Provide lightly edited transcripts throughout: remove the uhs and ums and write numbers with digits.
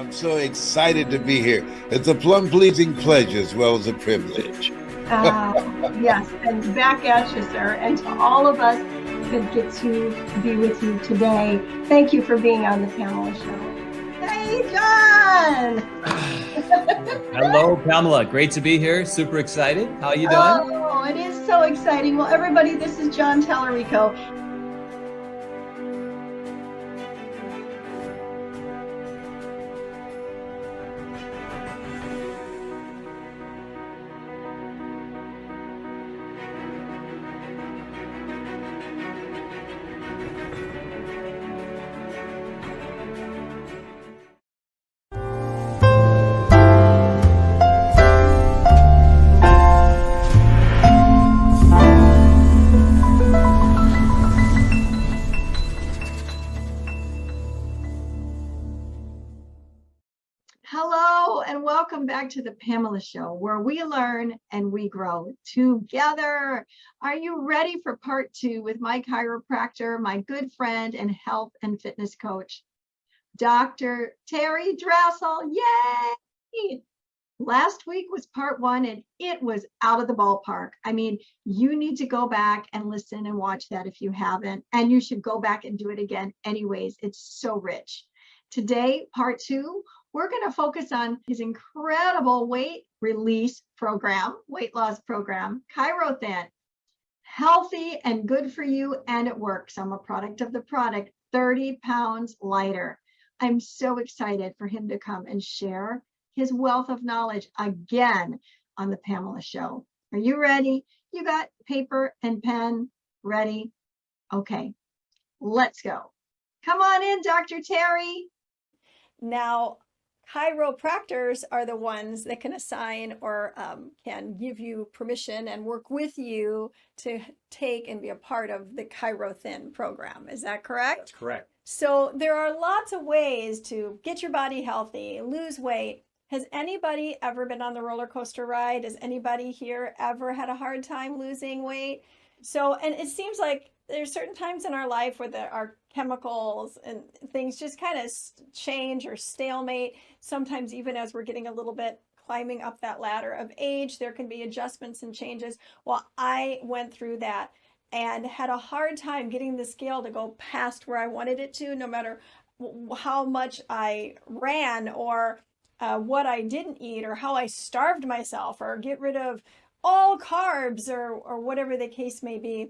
I'm so excited to be here. It's a plum-pleasing pleasure as well as a privilege. Uh, yes, and back at you, sir. And to all of us that get to be with you today, thank you for being on the Pamela Show. Hey, John! Hello, Pamela. Great to be here. Super excited. How are you doing? Oh, it is so exciting. Well, everybody, this is John Tallarico. Hello, and welcome back to the Pamela Show, where we learn and we grow together. Are you ready for part 2 with my chiropractor, my good friend and health and fitness coach, Dr. Terry Drassal? Yay! Last week was part 1 and it was out of the ballpark. I mean, you need to go back and listen and watch that if you haven't, and you should go back and do it again anyways. It's so rich. Today, part 2, we're going to focus on his incredible weight release program, weight loss program, ChiroThin. Healthy and good for you, and it works. I'm a product of the product, 30 pounds lighter. I'm so excited for him to come and share his wealth of knowledge again on the Pamela Show. Are you ready? You got paper and pen ready? Okay, let's go. Come on in, Dr. Terry. Now, chiropractors are the ones that can assign or can give you permission and work with you to take and be a part of the ChiroThin program. Is that correct? That's correct. So there are lots of ways to get your body healthy, lose weight. Has anybody ever been on the roller coaster ride? Has anybody here ever had a hard time losing weight? So, and it seems like there's certain times in our life where our chemicals and things just kind of change or stalemate. Sometimes even as we're getting a little bit climbing up that ladder of age, there can be adjustments and changes. Well, I went through that and had a hard time getting the scale to go past where I wanted it to, no matter how much I ran or what I didn't eat or how I starved myself or get rid of all carbs or whatever the case may be.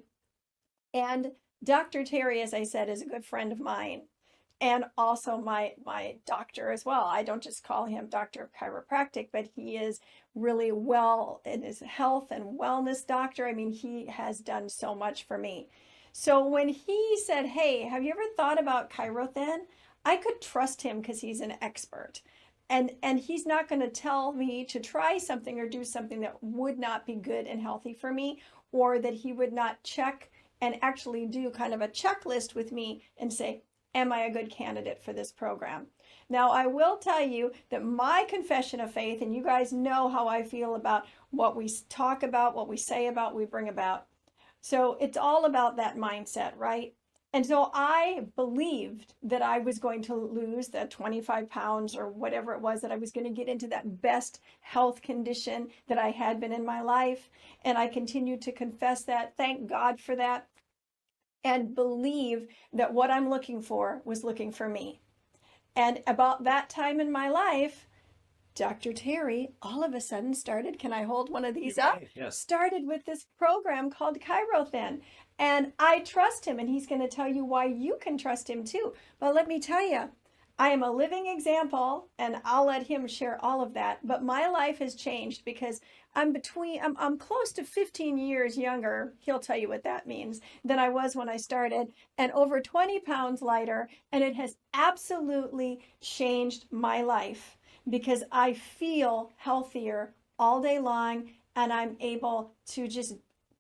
And Dr. Terry, as I said, is a good friend of mine and also my doctor as well. I don't just call him Doctor of Chiropractic, but he is really well in his health and wellness doctor. I mean, he has done so much for me. So when he said, hey, have you ever thought about ChiroThin? I could trust him because he's an expert. And he's not going to tell me to try something or do something that would not be good and healthy for me, or that he would not check and actually do kind of a checklist with me and say, am I a good candidate for this program? Now, I will tell you that my confession of faith, and you guys know how I feel about what we talk about, what we say about, we bring about. So it's all about that mindset, right? And so I believed that I was going to lose the 25 pounds or whatever it was, that I was going to get into that best health condition that I had been in my life. And I continued to confess that. Thank God for that. And believe that what I'm looking for was looking for me. And about that time in my life, Dr. Terry all of a sudden started, can I hold one of these up? Yes. Started with this program called ChiroThin. And I trust him, and he's going to tell you why you can trust him too. But let me tell you, I am a living example, and I'll let him share all of that. But my life has changed because I'm close to 15 years younger, he'll tell you what that means, than I was when I started, and over 20 pounds lighter. And it has absolutely changed my life because I feel healthier all day long, and I'm able to just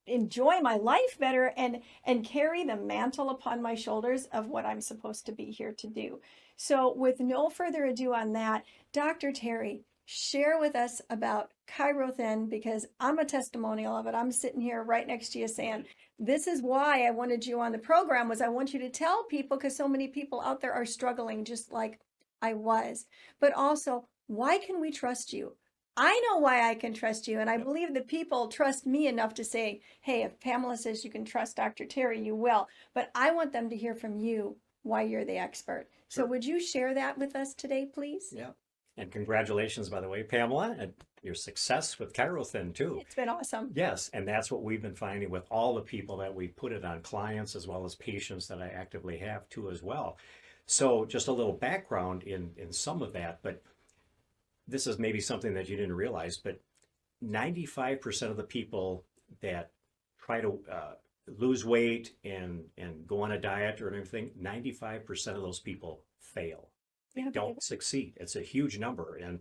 enjoy my life better and carry the mantle upon my shoulders of what I'm supposed to be here to do. So with no further ado on that, Dr. Terry, share with us about ChiroThin, because I'm a testimonial of it. I'm sitting here right next to you saying, this is why I wanted you on the program, was I want you to tell people, because so many people out there are struggling just like I was. But also, why can we trust you? I know why I can trust you, and I believe that people trust me enough to say, hey, if Pamela says you can trust Dr. Terry, you will. But I want them to hear from you why you're the expert. So Sure. would you share that with us today, please? Yeah. And congratulations, by the way, Pamela, and your success with ChiroThin too. It's been awesome. Yes, and that's what we've been finding with all the people that we put it on, clients as well as patients that I actively have too as well. So just a little background in some of that, but this is maybe something that you didn't realize, but 95% of the people that try to lose weight and go on a diet or anything, 95% of those people fail. They Yeah, don't succeed. It's a huge number, and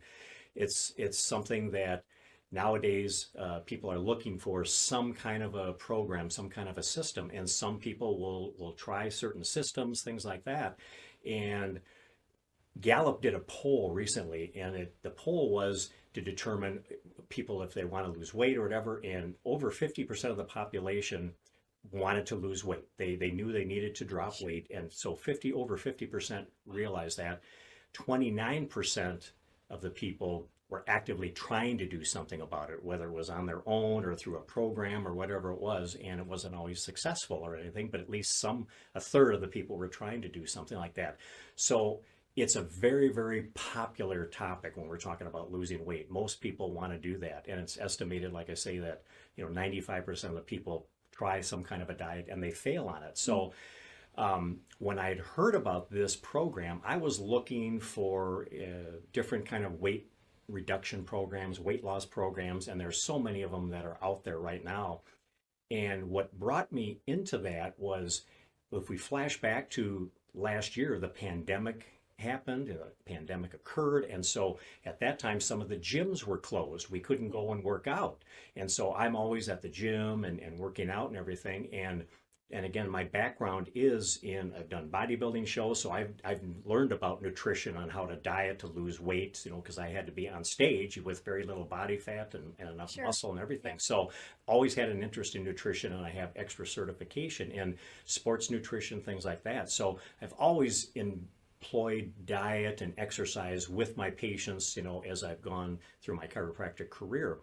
it's something that nowadays people are looking for some kind of a program, some kind of a system, and some people will try certain systems, things like that. And Gallup did a poll recently, and the poll was to determine people if they want to lose weight or whatever, and over 50% of the population wanted to lose weight. They knew they needed to drop weight, and so over 50% realized that. 29% of the people were actively trying to do something about it, whether it was on their own or through a program or whatever it was, and it wasn't always successful or anything, but at least a third of the people were trying to do something like that. So it's a very, very popular topic when we're talking about losing weight. Most people want to do that, and it's estimated, like I say, that 95% of the people try some kind of a diet and they fail on it. So when I had heard about this program, I was looking for different kind of weight reduction programs, weight loss programs, and there's so many of them that are out there right now. And what brought me into that was, if we flash back to last year, the pandemic happened, the pandemic occurred, and so at that time some of the gyms were closed. We couldn't go and work out, and so I'm always at the gym and working out and everything. And again, my background is I've done bodybuilding shows, so I've learned about nutrition, on how to diet to lose weight, because I had to be on stage with very little body fat and enough Sure. muscle and everything. So always had an interest in nutrition, and I have extra certification in sports nutrition, things like that. So I've always employed diet and exercise with my patients, as I've gone through my chiropractic career.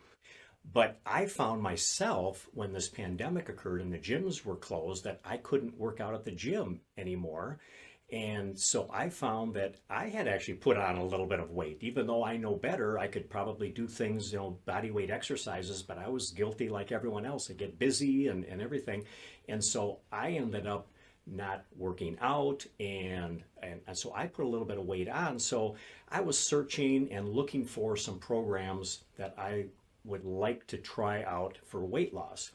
But I found myself, when this pandemic occurred and the gyms were closed, that I couldn't work out at the gym anymore. And so I found that I had actually put on a little bit of weight. Even though I know better, I could probably do things, body weight exercises, but I was guilty like everyone else. I get busy and everything. And so I ended up not working out, and so I put a little bit of weight on. So I was searching and looking for some programs that I would like to try out for weight loss.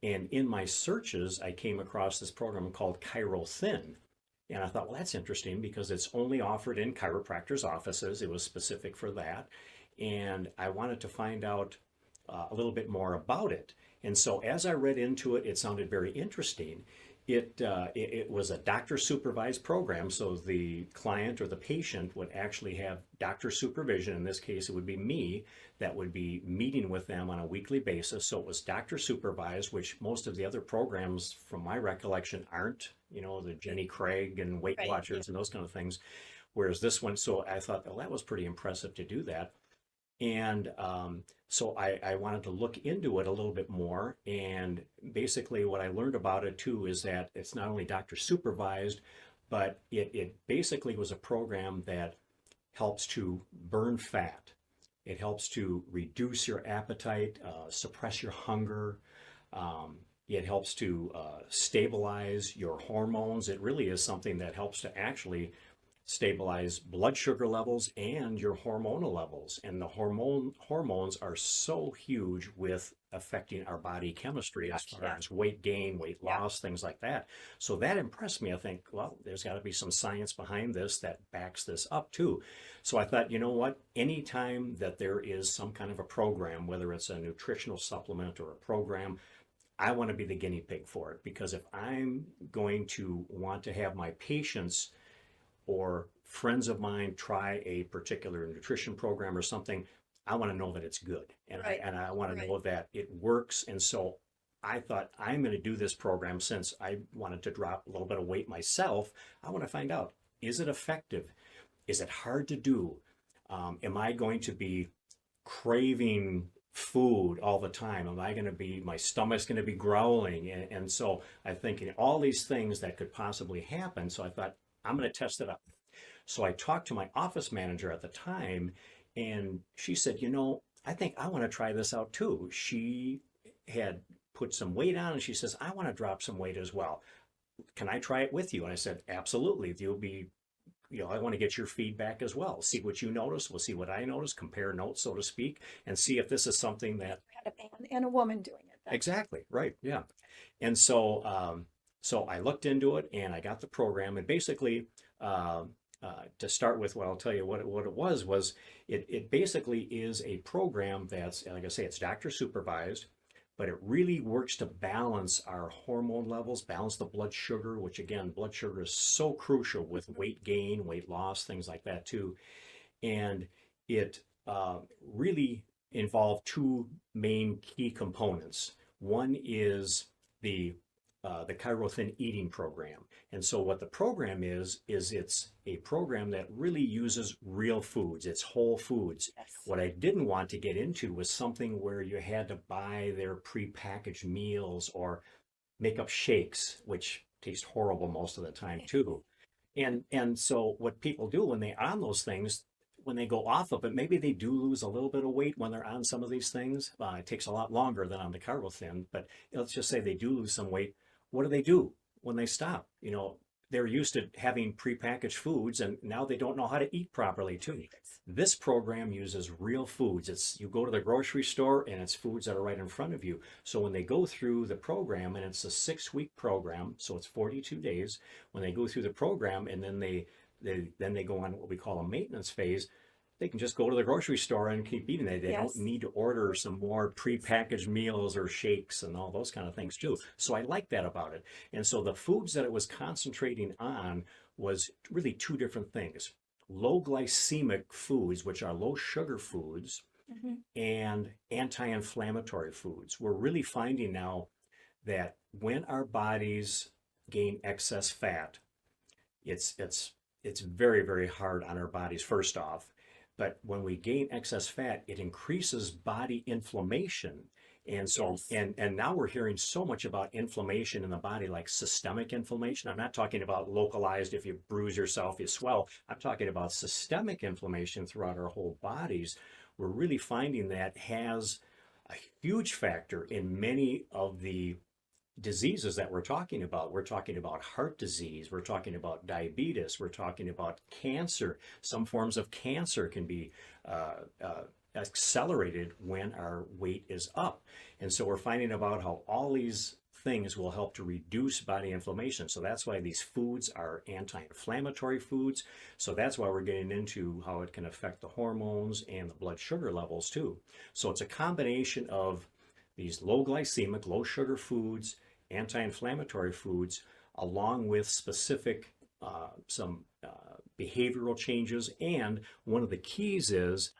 And in my searches, I came across this program called ChiroThin. And I thought, well, that's interesting because it's only offered in chiropractors' offices. It was specific for that. And I wanted to find out a little bit more about it. And so as I read into it, it sounded very interesting. It was a doctor supervised program, so the client or the patient would actually have doctor supervision. In this case, it would be me that would be meeting with them on a weekly basis. So it was doctor supervised, which most of the other programs, from my recollection, aren't. The Jenny Craig and Weight Right, Watchers and those kind of things. Whereas this one, so I thought, well, that was pretty impressive to do that. And so I wanted to look into it a little bit more. And basically what I learned about it too is that it's not only doctor supervised, but it basically was a program that helps to burn fat. It helps to reduce your appetite, suppress your hunger. It helps to stabilize your hormones. It really is something that helps to actually stabilize blood sugar levels and your hormonal levels. And the hormones are so huge with affecting our body chemistry as far as weight gain, weight loss, things like that. So that impressed me. I think, well, there's got to be some science behind this that backs this up too. So I thought, you know what, anytime that there is some kind of a program, whether it's a nutritional supplement or a program, I want to be the guinea pig for it. Because if I'm going to want to have my patients or friends of mine try a particular nutrition program or something, I want to know that it's good. And I want to know that it works. And so I thought, I'm going to do this program since I wanted to drop a little bit of weight myself. I want to find out, is it effective? Is it hard to do? Am I going to be craving food all the time? Am I going to be, my stomach's going to be growling? And so I'm thinking all these things that could possibly happen. So I thought, I'm going to test it out. So I talked to my office manager at the time, and she said, I think I want to try this out too. She had put some weight on, and she says, I want to drop some weight as well. Can I try it with you? And I said, absolutely. You'll be, I want to get your feedback as well. See what you notice. We'll see what I notice, compare notes, so to speak, and see if this is something that. Had a man and a woman doing it. Exactly. Right. Yeah. And so, so I looked into it and I got the program, and basically, to start with, what I'll tell you what it was it basically is a program that's, like I say, it's doctor supervised, but it really works to balance our hormone levels, balance the blood sugar, which again, blood sugar is so crucial with weight gain, weight loss, things like that too. And it really involved two main key components. One is the ChiroThin eating program. And so what the program is it's a program that really uses real foods. It's whole foods. Yes. What I didn't want to get into was something where you had to buy their prepackaged meals or make up shakes, which taste horrible most of the time too. And so what people do when they're on those things, when they go off of it, maybe they do lose a little bit of weight when they're on some of these things. It takes a lot longer than on the ChiroThin, but let's just say they do lose some weight. What do when they stop? They're used to having prepackaged foods, and now they don't know how to eat properly too. This program uses real foods. You go to the grocery store and it's foods that are right in front of you. So when they go through the program, and it's a 6-week program, so it's 42 days, when they go through the program and then they go on what we call a maintenance phase, they can just go to the grocery store and keep eating it. They Yes. don't need to order some more prepackaged meals or shakes and all those kind of things too. So I like that about it. And so the foods that it was concentrating on was really two different things. Low glycemic foods, which are low sugar foods, Mhm. and anti-inflammatory foods. We're really finding now that when our bodies gain excess fat, it's very, very hard on our bodies, first off. But when we gain excess fat, it increases body inflammation. And so, Yes. and now we're hearing so much about inflammation in the body, like systemic inflammation. I'm not talking about localized, if you bruise yourself, you swell. I'm talking about systemic inflammation throughout our whole bodies. We're really finding that has a huge factor in many of the diseases that we're talking about. We're talking about heart disease, we're talking about diabetes, we're talking about cancer. Some forms of cancer can be accelerated when our weight is up. And so we're finding about how all these things will help to reduce body inflammation. So that's why these foods are anti-inflammatory foods. So that's why we're getting into how it can affect the hormones and the blood sugar levels too. So it's a combination of these low glycemic, low sugar foods, anti-inflammatory foods, along with specific some behavioral changes. And one of the keys is,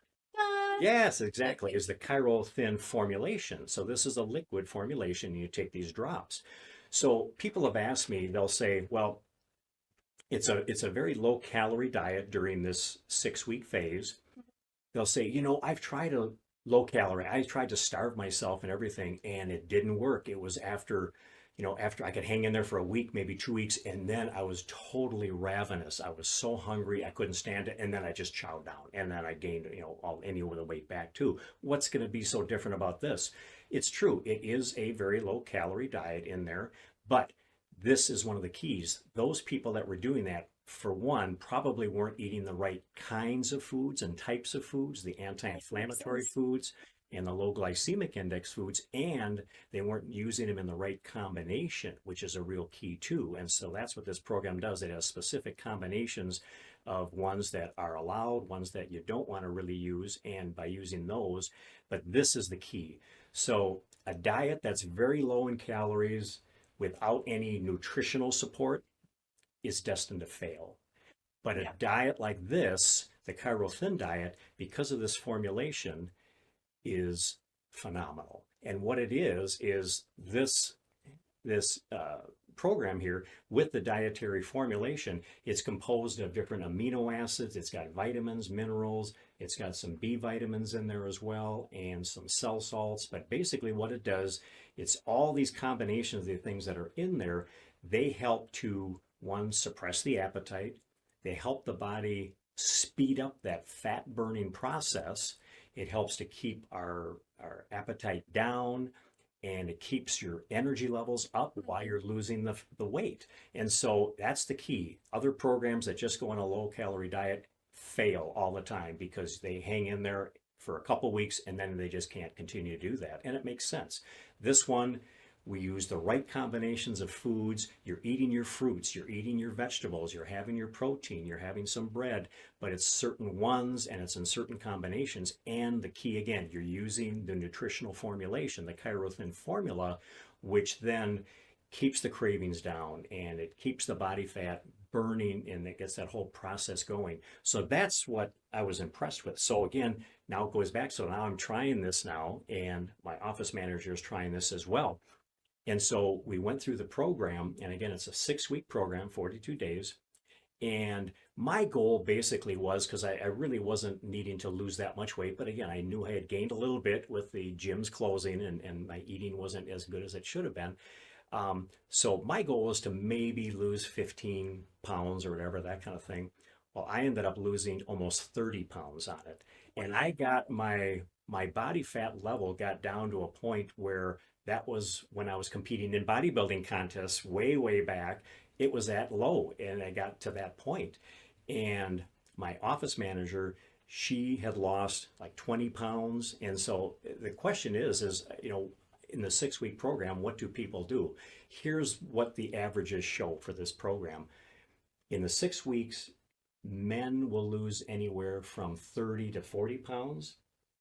yes, exactly, is the ChiroThin formulation. So this is a liquid formulation. You take these drops. So people have asked me, they'll say, well, it's a very low calorie diet during this 6-week phase. They'll say, I've tried a low calorie. I tried to starve myself and everything, and it didn't work. It was after I could hang in there for a week, maybe 2 weeks, and then I was totally ravenous. I was so hungry, I couldn't stand it, and then I just chowed down, and then I gained, any of the weight back too. What's going to be so different about this? It's true, it is a very low calorie diet in there, but this is one of the keys. Those people that were doing that, for one, probably weren't eating the right kinds of foods and types of foods, the anti-inflammatory foods and the low glycemic index foods, and they weren't using them in the right combination, which is a real key too. And so that's what this program does. It has specific combinations of ones that are allowed, ones that you don't want to really use, and by using those, but this is the key. So a diet that's very low in calories without any nutritional support is destined to fail. But a diet like this, the ChiroThin diet, because of this formulation, is phenomenal. And what it is this program here with the dietary formulation. It's composed of different amino acids. It's got vitamins, minerals. It's got some B vitamins in there as well, and some cell salts. But basically what it does, it's all these combinations of the things that are in there. They help to, one, suppress the appetite. They help the body speed up that fat burning process. It helps to keep our appetite down, and it keeps your energy levels up while you're losing the weight. And so that's the key. Other programs that just go on a low calorie diet fail all the time because they hang in there for a couple weeks and then they just can't continue to do that. And it makes sense. This one, we use the right combinations of foods. You're eating your fruits, you're eating your vegetables, you're having your protein, you're having some bread, but it's certain ones and it's in certain combinations. And the key again, you're using the nutritional formulation, the Chirothin formula, which then keeps the cravings down and it keeps the body fat burning and it gets that whole process going. So that's what I was impressed with. So again, now it goes back. So now I'm trying this now, and my office manager is trying this as well. And so we went through the program, and again, it's a 6-week program, 42 days. And my goal basically was, because I really wasn't needing to lose that much weight, but again, I knew I had gained a little bit with the gyms closing and my eating wasn't as good as it should have been. So my goal was to maybe lose 15 pounds or whatever, that kind of thing. Well, I ended up losing almost 30 pounds on it. And I got my body fat level got down to a point where that was when I was competing in bodybuilding contests way back. It was that low, and I got to that point. And my office manager, she had lost like 20 pounds. And so the question is, you know, in the 6-week program, what do people do? Here's what the averages show for this program. In the 6 weeks, men will lose anywhere from 30 to 40 pounds.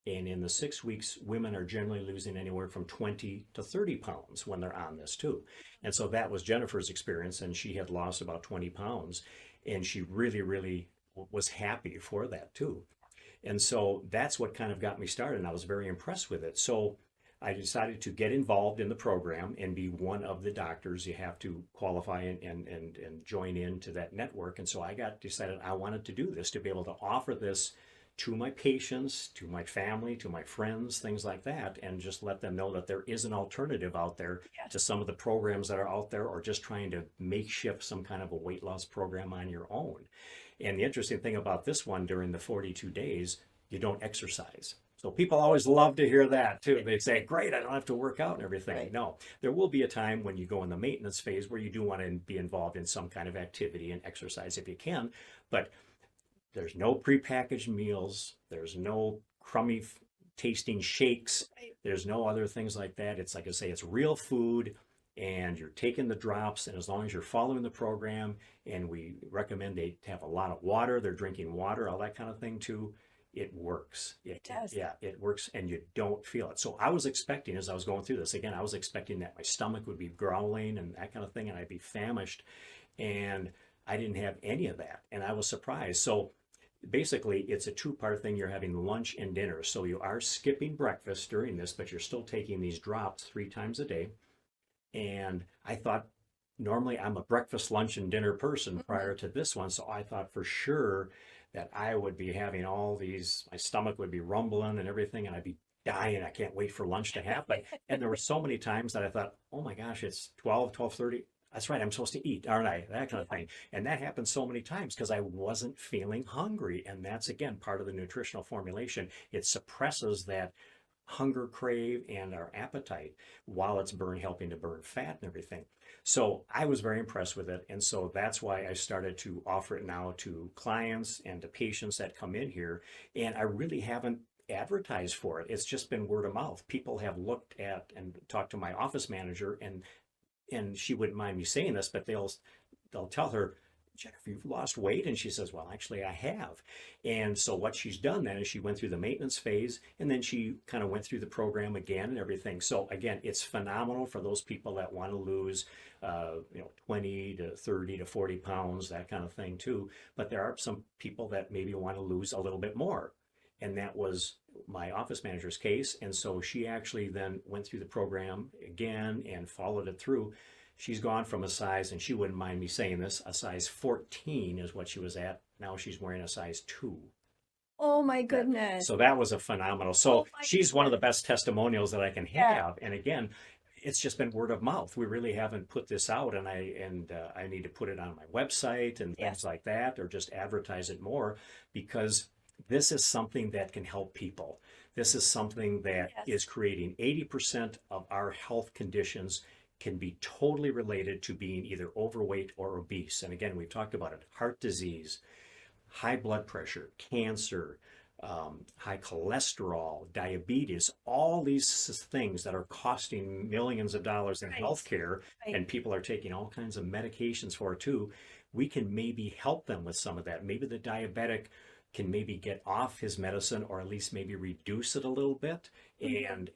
And in the 6 weeks, women are generally losing anywhere from 20 to 30 pounds when they're on this too. And so that was Jennifer's experience, and she had lost about 20 pounds. And she really was happy for that too. And so that's what kind of got me started, and I was very impressed with it. So I decided to get involved in the program and be one of the doctors. You have to qualify and join into that network. And so I decided I wanted to do this, to be able to offer this to my patients, to my family, to my friends, things like that, and just let them know that there is an alternative out there to some of the programs that are out there, or just trying to makeshift some kind of a weight loss program on your own. And the interesting thing about this one, during the 42 days, you don't exercise. So people always love to hear that too. They say, great, I don't have to work out and everything. Right. No, there will be a time when you go in the maintenance phase where you do want to be involved in some kind of activity and exercise if you can, but there's no prepackaged meals. There's no crummy tasting shakes. Right. There's no other things like that. It's like I say, it's real food, and you're taking the drops. And as long as you're following the program, and we recommend they have a lot of water, they're drinking water, all that kind of thing too, it works. It does. Yeah, it works, and you don't feel it. So I was expecting, as I was going through this, again, I was expecting that my stomach would be growling and that kind of thing, and I'd be famished. And I didn't have any of that, and I was surprised. So basically, it's a 2-part thing. You're having lunch and dinner. So you are skipping breakfast during this, but you're still taking these drops 3 times a day. And I thought, normally I'm a breakfast, lunch, and dinner person prior to this one. So I thought for sure that I would be having all these, my stomach would be rumbling and everything, and I'd be dying. I can't wait for lunch to happen. And there were so many times that I thought, oh my gosh, it's 12:30. That's right, I'm supposed to eat, aren't I? That kind of thing. And that happened so many times because I wasn't feeling hungry. And that's, again, part of the nutritional formulation. It suppresses that hunger crave and our appetite while it's helping to burn fat and everything. So I was very impressed with it. And so that's why I started to offer it now to clients and to patients that come in here. And I really haven't advertised for it. It's just been word of mouth. People have looked at and talked to my office manager, and she wouldn't mind me saying this, but they'll tell her, Jennifer, you've lost weight. And she says, well, actually I have. And so what she's done then is she went through the maintenance phase, and then she kind of went through the program again and everything. So again, it's phenomenal for those people that want to lose, 20 to 30 to 40 pounds, that kind of thing too. But there are some people that maybe want to lose a little bit more. And that was my office manager's case. And so she actually then went through the program again and followed it through. She's gone from a size, and she wouldn't mind me saying this, a size 14 is what she was at. Now she's wearing a size 2. Oh my goodness. So that was a phenomenal. So Oh my she's one of the goodness. best testimonials that I can Yeah. have. And again, it's just been word of mouth. We really haven't put this out, and I need to put it on my website and Yeah. things like that, or just advertise it more, because this is something that can help people. This is something that Yes. is creating 80% of our health conditions can be totally related to being either overweight or obese. And again, we've talked about it: heart disease, high blood pressure, cancer, high cholesterol, diabetes, all these things that are costing millions of dollars in Right. healthcare, Right. and people are taking all kinds of medications for it too. We can maybe help them with some of that. Maybe the diabetic can maybe get off his medicine, or at least maybe reduce it a little bit. And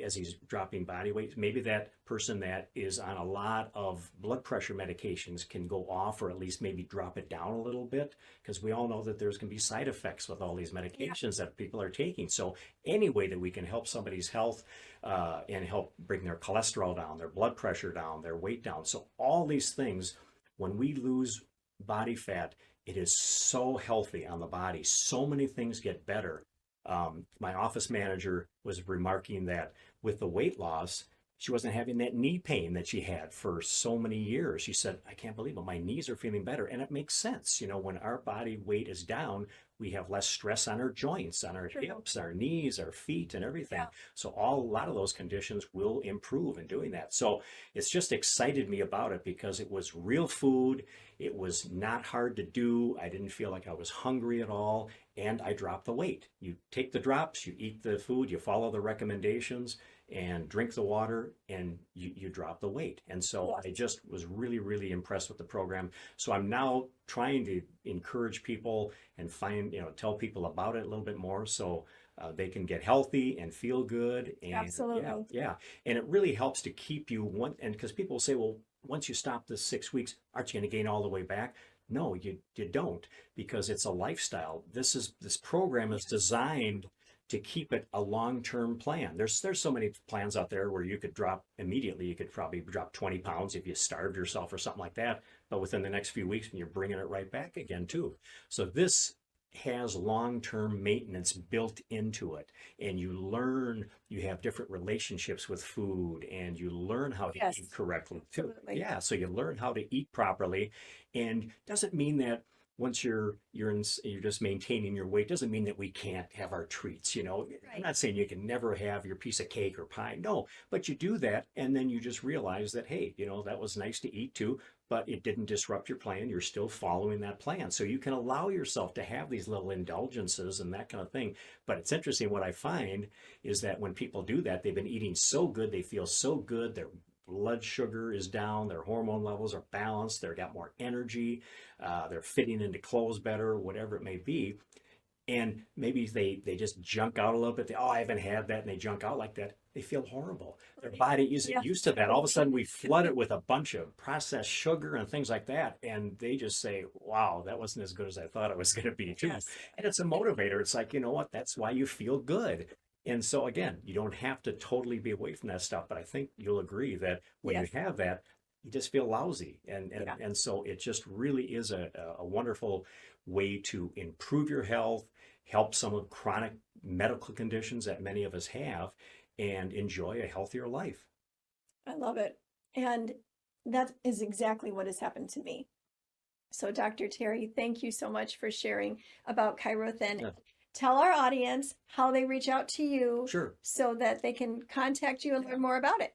as he's dropping body weight, maybe that person that is on a lot of blood pressure medications can go off, or at least maybe drop it down a little bit, because we all know that there's going to be side effects with all these medications that people are taking. So any way that we can help somebody's health and help bring their cholesterol down, their blood pressure down, their weight down. So all these things, when we lose body fat, it is so healthy on the body. So many things get better. My office manager was remarking that with the weight loss, she wasn't having that knee pain that she had for so many years. She said, I can't believe it, my knees are feeling better. And it makes sense. You know, when our body weight is down, we have less stress on our joints, on our True. hips, our knees, our feet, and everything. Yeah. So a lot of those conditions will improve in doing that. So it's just excited me about it, because it was real food. It was not hard to do. I didn't feel like I was hungry at all. And I dropped the weight. You take the drops, you eat the food, you follow the recommendations, and drink the water, and you drop the weight. And so I just was really, really impressed with the program. So I'm now trying to encourage people and tell people about it a little bit more, so they can get healthy and feel good. And Absolutely. yeah. And it really helps to keep you and because people say, well, once you stop the 6 weeks, aren't you going to gain all the way back? No, you don't, because it's a lifestyle. This program is designed to keep it a long-term plan. There's so many plans out there where you could drop immediately. You could probably drop 20 pounds if you starved yourself or something like that. But within the next few weeks, you're bringing it right back again too. So this has long-term maintenance built into it, and you have different relationships with food, and you learn how to Yes, eat correctly too. absolutely. Yeah, so you learn how to eat properly, and doesn't mean that once you're just maintaining your weight, doesn't mean that we can't have our treats. I'm Right. not saying you can never have your piece of cake or pie. No, but you do that, and then you just realize that, hey, that was nice to eat too, but it didn't disrupt your plan. You're still following that plan. So you can allow yourself to have these little indulgences and that kind of thing. But it's interesting, what I find is that when people do that, they've been eating so good, they feel so good, their blood sugar is down, their hormone levels are balanced, they've got more energy, they're fitting into clothes better, whatever it may be. And maybe they just junk out a little bit. I haven't had that, and they junk out like that. They feel horrible. Their body isn't Yeah. used to that. All of a sudden, we flood it with a bunch of processed sugar and things like that, and they just say, "Wow, that wasn't as good as I thought it was going to be, too." Yes. And it's a motivator. It's like, you know what? That's why you feel good. And so again, you don't have to totally be away from that stuff, but I think you'll agree that when Yes. you have that, you just feel lousy. Yeah. And so it just really is a wonderful way to improve your health, help some of chronic medical conditions that many of us have, and enjoy a healthier life. I love it. And that is exactly what has happened to me. So, Dr. Terry, thank you so much for sharing about Chirothin. Yeah. Tell our audience how they reach out to you Sure. so that they can contact you and learn more about it.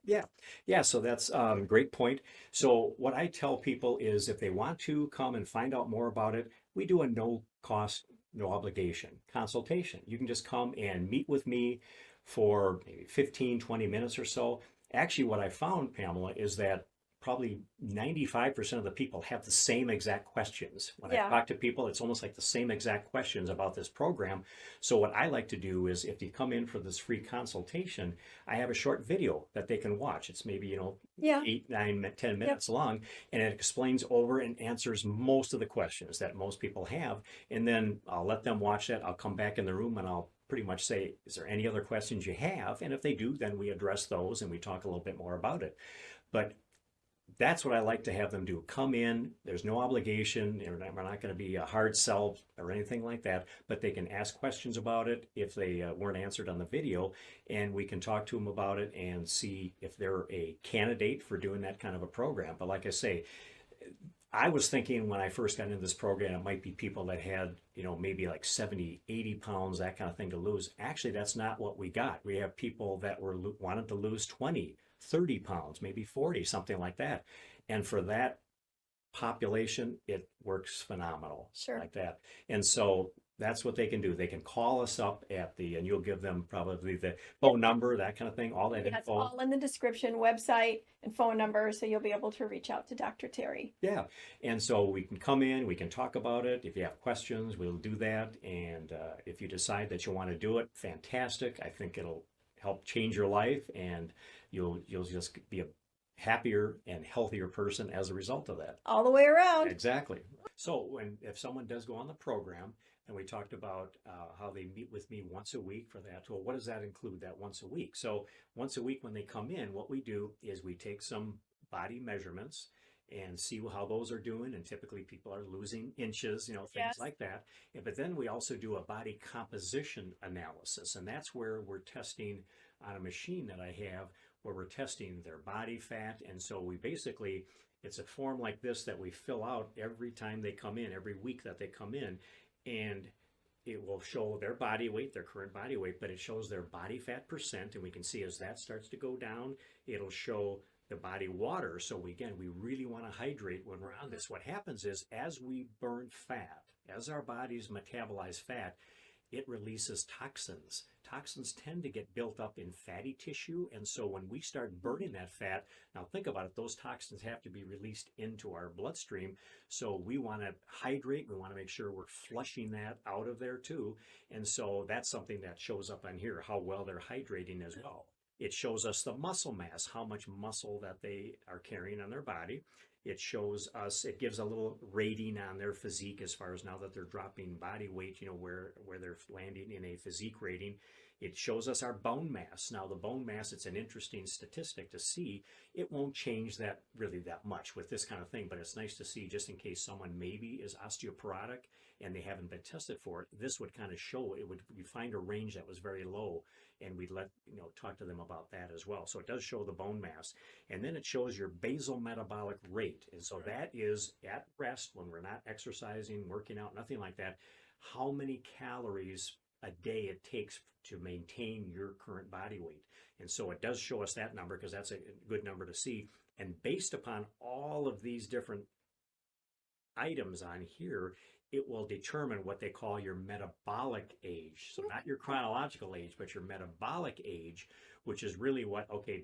Yeah, so that's a great point. So what I tell people is, if they want to come and find out more about it, we do a no cost, no obligation consultation. You can just come and meet with me for maybe 15, 20 minutes or so. Actually, what I found, Pamela, is that probably 95% of the people have the same exact questions. When I Yeah. talk to people, it's almost like the same exact questions about this program. So what I like to do is if you come in for this free consultation, I have a short video that they can watch. It's maybe, Yeah. 8, 9, 10 Yep. minutes long, and it explains over and answers most of the questions that most people have. And then I'll let them watch that. I'll come back in the room and I'll pretty much say, is there any other questions you have? And if they do, then we address those and we talk a little bit more about it. But that's what I like to have them do. Come in, there's no obligation. We're not going to be a hard sell or anything like that, but they can ask questions about it if they weren't answered on the video, and we can talk to them about it and see if they're a candidate for doing that kind of a program. But like I say, I was thinking when I first got into this program, it might be people that had, maybe like 70, 80 pounds, that kind of thing to lose. Actually, that's not what we got. We have people that wanted to lose 20, 30 pounds, maybe 40, something like that. And for that population, it works phenomenal. Sure. Like that. And so that's what they can do. They can call us up and you'll give them probably the phone number, that kind of thing, all that Yeah, it's info. all in the description, website and phone number, so you'll be able to reach out to Dr. Terry. Yeah. And so we can come in, we can talk about it. If you have questions, we'll do that. And if you decide that you want to do it, fantastic. I think it'll help change your life, and you'll just be a happier and healthier person as a result of that. All the way around. Exactly. So if someone does go on the program, and we talked about how they meet with me once a week for that. Well, what does that include, that once a week? So once a week when they come in, what we do is we take some body measurements and see how those are doing. And typically people are losing inches, things Yes. like that. But then we also do a body composition analysis. And that's where we're testing on a machine that I have, where we're testing their body fat. And so we basically, it's a form like this that we fill out every time they come in, every week that they come in. And it will show their body weight, their current body weight, but it shows their body fat percent. And we can see as that starts to go down, it'll show the body water. So we really want to hydrate when we're on this. What happens is as we burn fat, as our bodies metabolize fat, it releases toxins. Toxins tend to get built up in fatty tissue. And so when we start burning that fat, now think about it, those toxins have to be released into our bloodstream. So we want to hydrate. We want to make sure we're flushing that out of there too. And so that's something that shows up on here, how well they're hydrating as well. It shows us the muscle mass, how much muscle that they are carrying on their body. It shows us, it gives a little rating on their physique as far as now that they're dropping body weight, where they're landing in a physique rating. It shows us our bone mass. Now the bone mass, it's an interesting statistic to see. It won't change that really that much with this kind of thing, but it's nice to see just in case someone maybe is osteoporotic and they haven't been tested for it. This would kind of show, we find a range that was very low, and we'd talk to them about that as well. So it does show the bone mass. And then it shows your basal metabolic rate. And so that is at rest, when we're not exercising, working out, nothing like that, how many calories a day it takes to maintain your current body weight. And so it does show us that number, because that's a good number to see. And based upon all of these different items on here, it will determine what they call your metabolic age. So not your chronological age, but your metabolic age, which is really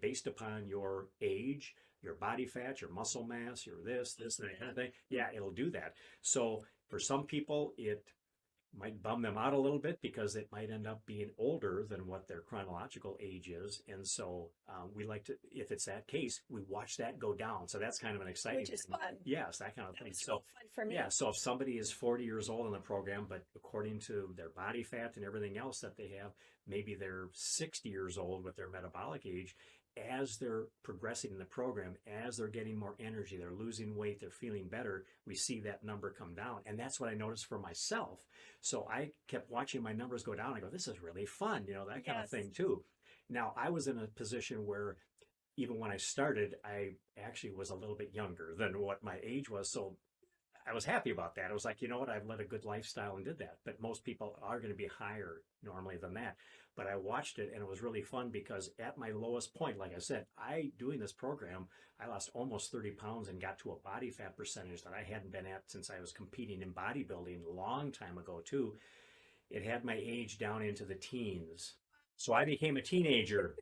based upon your age, your body fat, your muscle mass, your this, and that kind of thing. Yeah, it'll do that. So for some people, it might bum them out a little bit, because it might end up being older than what their chronological age is. And so we like to, if it's that case, we watch that go down. So that's kind of an exciting Which is thing. fun. Yes, that kind of thing. It's So real fun for me. yeah, so if somebody is 40 years old in the program, but according to their body fat and everything else that they have, maybe they're 60 years old with their metabolic age, as they're progressing in the program, as they're getting more energy, they're losing weight, they're feeling better, we see that number come down. And that's what I noticed for myself. So I kept watching my numbers go down. I go, this is really fun, that kind of thing too. Now, I was in a position where even when I started, I actually was a little bit younger than what my age was. So I was happy about that. I was like, you know what, I've led a good lifestyle and did that. But most people are going to be higher normally than that. But I watched it, and it was really fun, because at my lowest point, like I said, doing this program, I lost almost 30 pounds and got to a body fat percentage that I hadn't been at since I was competing in bodybuilding a long time ago too. It had my age down into the teens. So I became a teenager.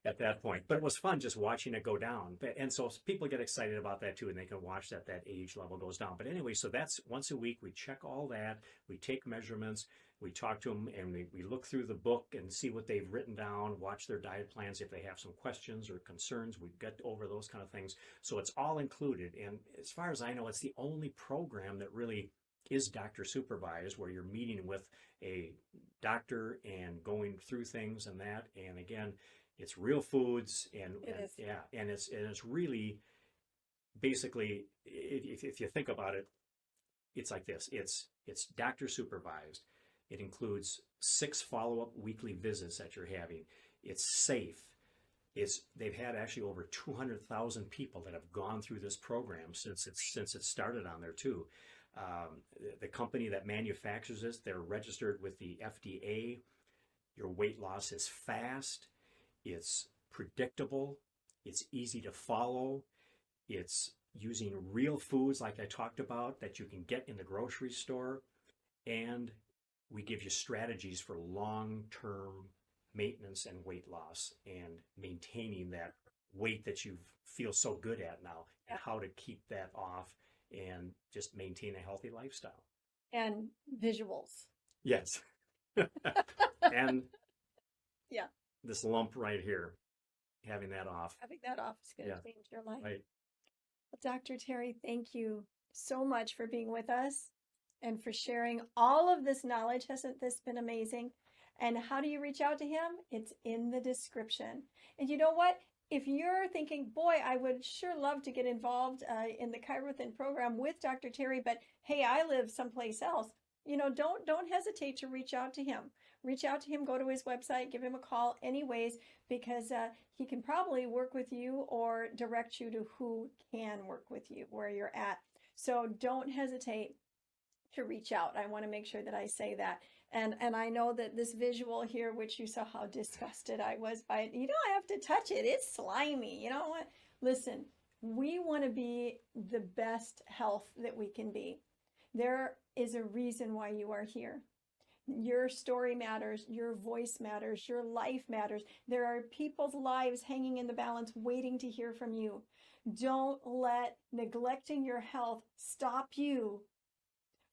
at that point. But it was fun just watching it go down. And so people get excited about that too, and they can watch that age level goes down. But anyway, so that's once a week. We check all that. We take measurements. We talk to them, and we look through the book and see what they've written down, watch their diet plans. If they have some questions or concerns, we get over those kind of things. So it's all included. And as far as I know, it's the only program that really is doctor supervised, where you're meeting with a doctor and going through things and that. And again, it's real foods and it's really basically, if you think about it, it's like this. It's doctor supervised. It includes 6 follow-up weekly visits that you're having. It's safe. They've had actually over 200,000 people that have gone through this program since it started on there too. The company that manufactures this, they're registered with the FDA. Your weight loss is fast. It's predictable. It's easy to follow. It's using real foods like I talked about that you can get in the grocery store. And we give you strategies for long-term maintenance and weight loss and maintaining that weight that you feel so good at now, and how to keep that off and just maintain a healthy lifestyle. And visuals. Yes. And yeah, this lump right here, having that off. Having that off is going to change your life. Right. Well, Dr. Terry, thank you so much for being with us and for sharing all of this knowledge. Hasn't this been amazing? And how do you reach out to him? It's in the description. And you know what? If you're thinking, boy, I would sure love to get involved in the Chiro program with Dr. Terry, but hey, I live someplace else. You know, don't hesitate to reach out to him. Reach out to him, go to his website, give him a call anyways, because he can probably work with you or direct you to who can work with you where you're at. So don't hesitate to reach out. I want to make sure that I say that. And I know that this visual here, which you saw how disgusted I was by it, you don't have to touch it. It's slimy. You know what? Listen, we want to be the best health that we can be. There is a reason why you are here. Your story matters. Your voice matters. Your life matters. There are people's lives hanging in the balance waiting to hear from you. Don't let neglecting your health stop you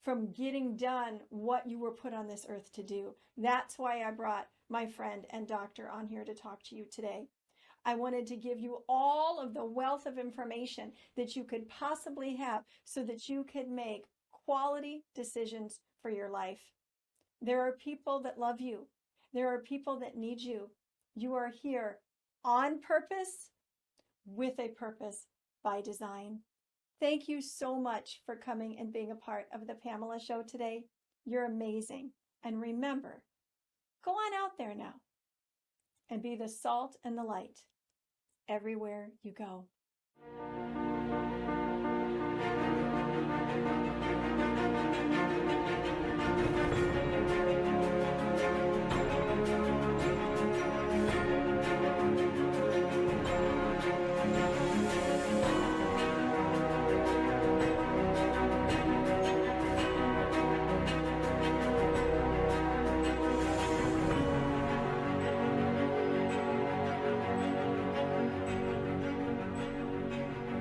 from getting done what you were put on this earth to do. That's why I brought my friend and doctor on here to talk to you today. I wanted to give you all of the wealth of information that you could possibly have so that you could make quality decisions for your life. There are people that love you. There are people that need you. You are here on purpose, with a purpose, by design. Thank you so much for coming and being a part of the Pamela Show today. You're amazing. And remember, go on out there now and be the salt and the light everywhere you go.